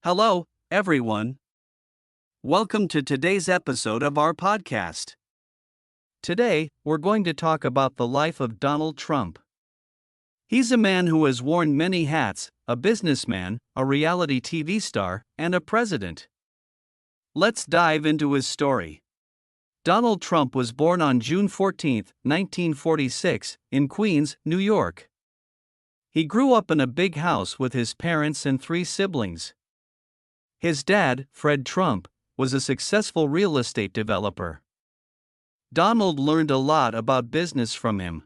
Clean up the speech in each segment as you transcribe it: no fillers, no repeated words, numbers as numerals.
Hello, everyone. Welcome to today's episode of our podcast. Today, we're going to talk about the life of Donald Trump. He's a man who has worn many hats: a businessman, a reality TV star, and a president. Let's dive into his story. Donald Trump was born on June 14, 1946, in Queens, New York. He grew up in a big house with his parents and three siblings. His dad, Fred Trump, was a successful real estate developer. Donald learned a lot about business from him.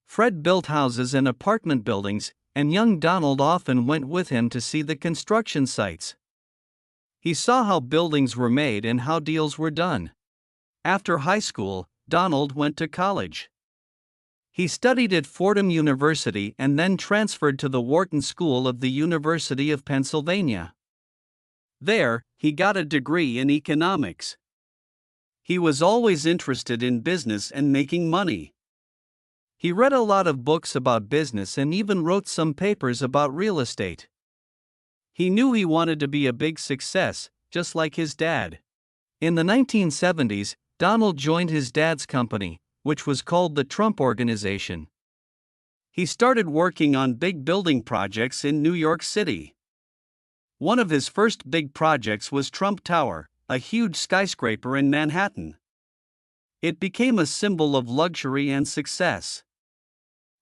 Fred built houses and apartment buildings, and young Donald often went with him to see the construction sites. He saw how buildings were made and how deals were done. After high school, Donald went to college. He studied at Fordham University and then transferred to the Wharton School of the University of Pennsylvania. There, he got a degree in economics. He was always interested in business and making money. He read a lot of books about business and even wrote some papers about real estate. He knew he wanted to be a big success, just like his dad. In the 1970s, Donald joined his dad's company, which was called the Trump Organization. He started working on big building projects in New York City. One of his first big projects was Trump Tower, a huge skyscraper in Manhattan. It became a symbol of luxury and success.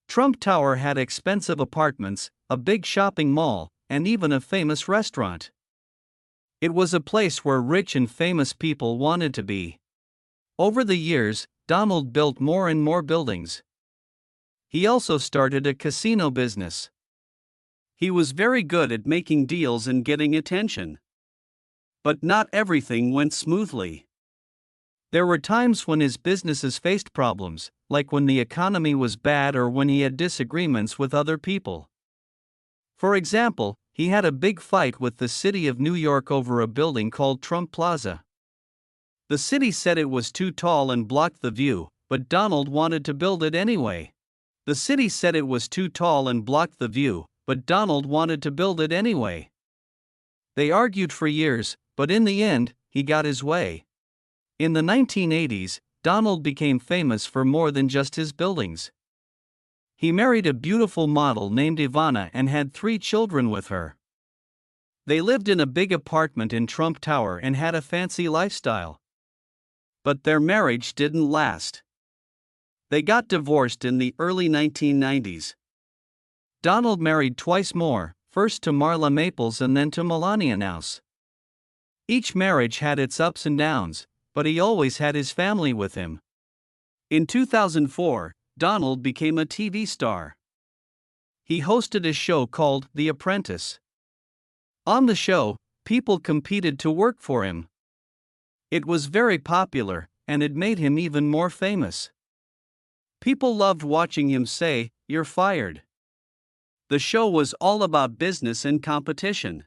Trump Tower had expensive apartments, a big shopping mall, and even a famous restaurant. It was a place where rich and famous people wanted to be. Over the years, Donald built more and more buildings. He also started a casino business. He was very good at making deals and getting attention. But not everything went smoothly. There were times when his businesses faced problems, like when the economy was bad or when he had disagreements with other people. For example, he had a big fight with the city of New York over a building called Trump Plaza. The city said it was too tall and blocked the view, but Donald wanted to build it anyway. The city said it was too tall and blocked the view, but Donald wanted to build it anyway. They argued for years, but in the end, he got his way. In the 1980s, Donald became famous for more than just his buildings. He married a beautiful model named Ivana and had 3 children with her. They lived in a big apartment in Trump Tower and had a fancy lifestyle. But their marriage didn't last. They got divorced in the early 1990s. Donald married twice more, first to Marla Maples and then to Melania Knauss. Each marriage had its ups and downs, but he always had his family with him. In 2004, Donald became a TV star. He hosted a show called The Apprentice. On the show, people competed to work for him. It was very popular, and it made him even more famous. People loved watching him say, "You're fired." The show was all about business and competition.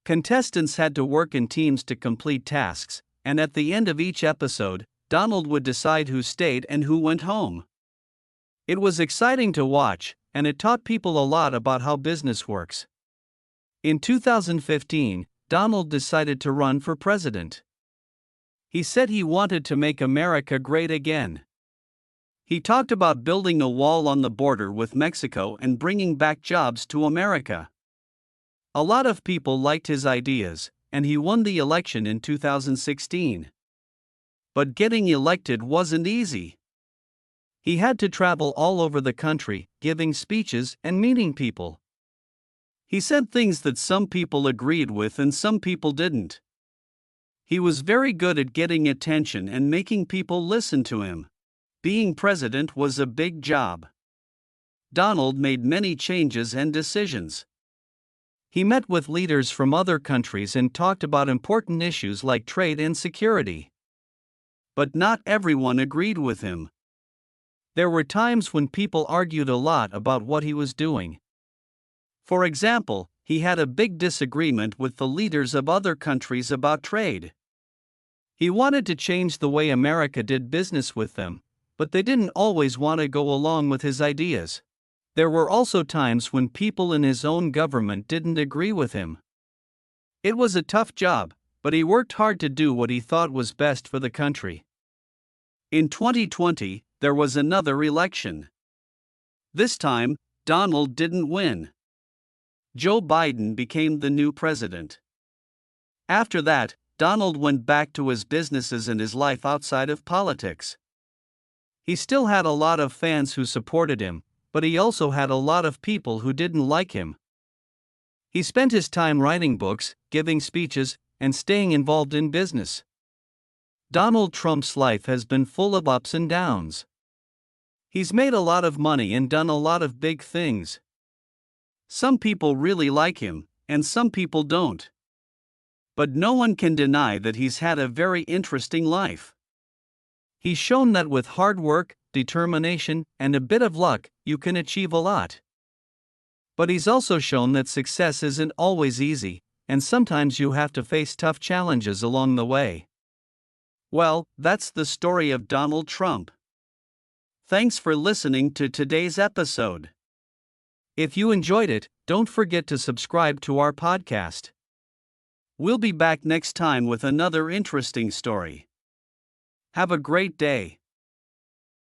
Contestants had to work in teams to complete tasks, and at the end of each episode, Donald would decide who stayed and who went home. It was exciting to watch, and it taught people a lot about how business works. In 2015, Donald decided to run for president. He said he wanted to make America great again. He talked about building a wall on the border with Mexico and bringing back jobs to America. A lot of people liked his ideas, and he won the election in 2016. But getting elected wasn't easy. He had to travel all over the country, giving speeches and meeting people. He said things that some people agreed with and some people didn't. He was very good at getting attention and making people listen to him. Being president was a big job. Donald made many changes and decisions. He met with leaders from other countries and talked about important issues like trade and security. But not everyone agreed with him. There were times when people argued a lot about what he was doing. For example, he had a big disagreement with the leaders of other countries about trade. He wanted to change the way America did business with them, but they didn't always want to go along with his ideas. There were also times when people in his own government didn't agree with him. It was a tough job, but he worked hard to do what he thought was best for the country. In 2020, there was another election. This time, Donald didn't win. Joe Biden became the new president. After that, Donald went back to his businesses and his life outside of politics. He still had a lot of fans who supported him, but he also had a lot of people who didn't like him. He spent his time writing books, giving speeches, and staying involved in business. Donald Trump's life has been full of ups and downs. He's made a lot of money and done a lot of big things. Some people really like him, and some people don't. But no one can deny that he's had a very interesting life. He's shown that with hard work, determination, and a bit of luck, you can achieve a lot. But he's also shown that success isn't always easy, and sometimes you have to face tough challenges along the way. Well, that's the story of Donald Trump. Thanks for listening to today's episode. If you enjoyed it, don't forget to subscribe to our podcast. We'll be back next time with another interesting story. Have a great day.